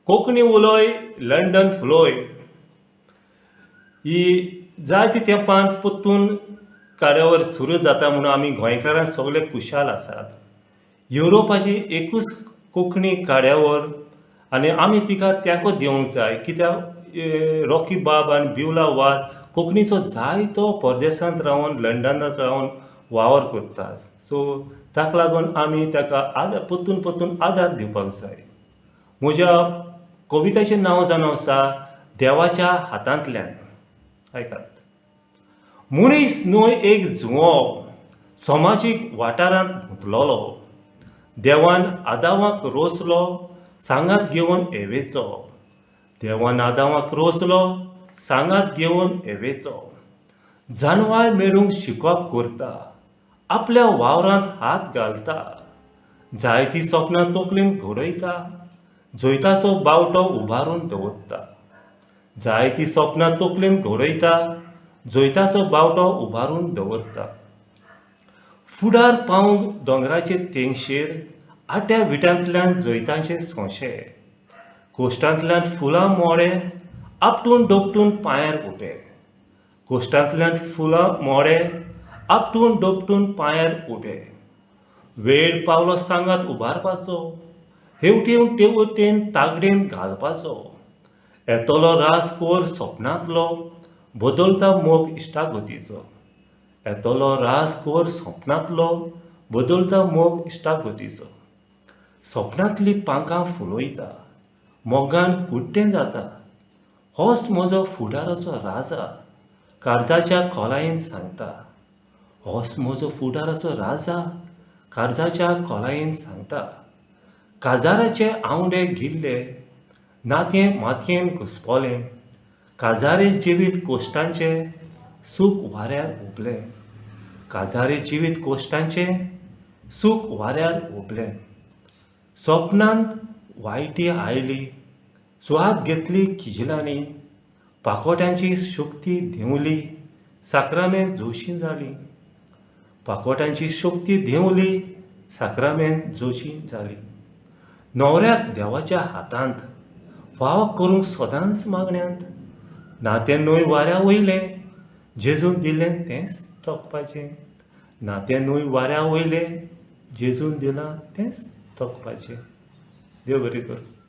Konkani उलोय London फ्लोय ही जायते तेंपान परतून कार्यावळ सुरू जाता म्हणून आमी गोंयकारां सगळे खुशाल आसात. युरोपाची एकूच कोंकणी कार्यावळ आनी आमी तिका तेंको दिवंक जाय कित्याक रॉकी बाब आनी बिवला वाज कोंकणीचो जायतो परदेसांत रावन लंडनांत रावन वावर करतात. सो ताका लागून आमी ताका परतून आदार दिवपाक जाय. म्हज्या कविताचें नांव जावन आसा देवाच्या हातांतल्यान. आयकात. मनीस न्हय एक जुंवो समाजीक वाठारांत गुंतलोलो. देवान आदामाक रोचलो सांगात घेवन एवेचो. देवान आदामाक रोचलो सांगात घेवन एवेचो. जानवार मेळूंक शिकोवप करता. आपल्या वावरांत हात घालता. जायतीं सपनां तकलेंत घडयता. जैताचो बावटो उबारून दवरता. जायतीं सपनां तकलेंत घडयता. जैताचो बावटो उबारून दवरता. फुडार पावूंक दोंगराचे तेंगशेर आट्या विटांतल्यान जैतांचे सोंशे. कोश्टांतल्यान फुलां मोडे आपटून दोपटून पांयार उबे. कोश्टांतल्यान फुलां मोडे आपटून दोपटून पांयार उबे. वेळ पावलो सांगात उबारपाचो. हेवटेन तेवटेन तागडेन घालपाचो. येतलो राजकोर सपनांतलो बदलता मोग इश्टागतीचो. येतलो राजकोर सपनांतलो बदलता मोग इश्टागतीचो. सपनांतलीं पांखां फुलोयता. मोगान कुड्डें जाता. होच म्हजो फुडाराचो राजा काळजाच्या खोलायेन सांगता. होच म्हजो फुडाराचो राजा काळजाच्या खोलायेन सांगता. काजाराचे आवंडे गिल्ले नातें मातयेन घुस्पोलें. काजारे जिवीत कोश्टांचें सूख वाऱ्यार हुबलें. काजारे जिवीत कोश्टांचें सूख वाऱ्यार हुबलें. सपनांत वायटी आयली. सुवात घेतली किजिलांनी. पाकोट्यांची शक्ती देंवली. साक्रामेंत जोशीं जालीं. पाकोट्यांची शक्ती देंवली. साक्रामेंत जोशीं जालीं. न्हवऱ्याक देवाच्या हातांत. फाव करूंक सदांच मागण्यांत. नातें न्हय वाऱ्या वयलें. जेजून दिलें तेंच तोखपाचें. नातें न्हय वाऱ्या वयलें. जेजून दिलां तेंच तोखपाचें. देव बरें करूं.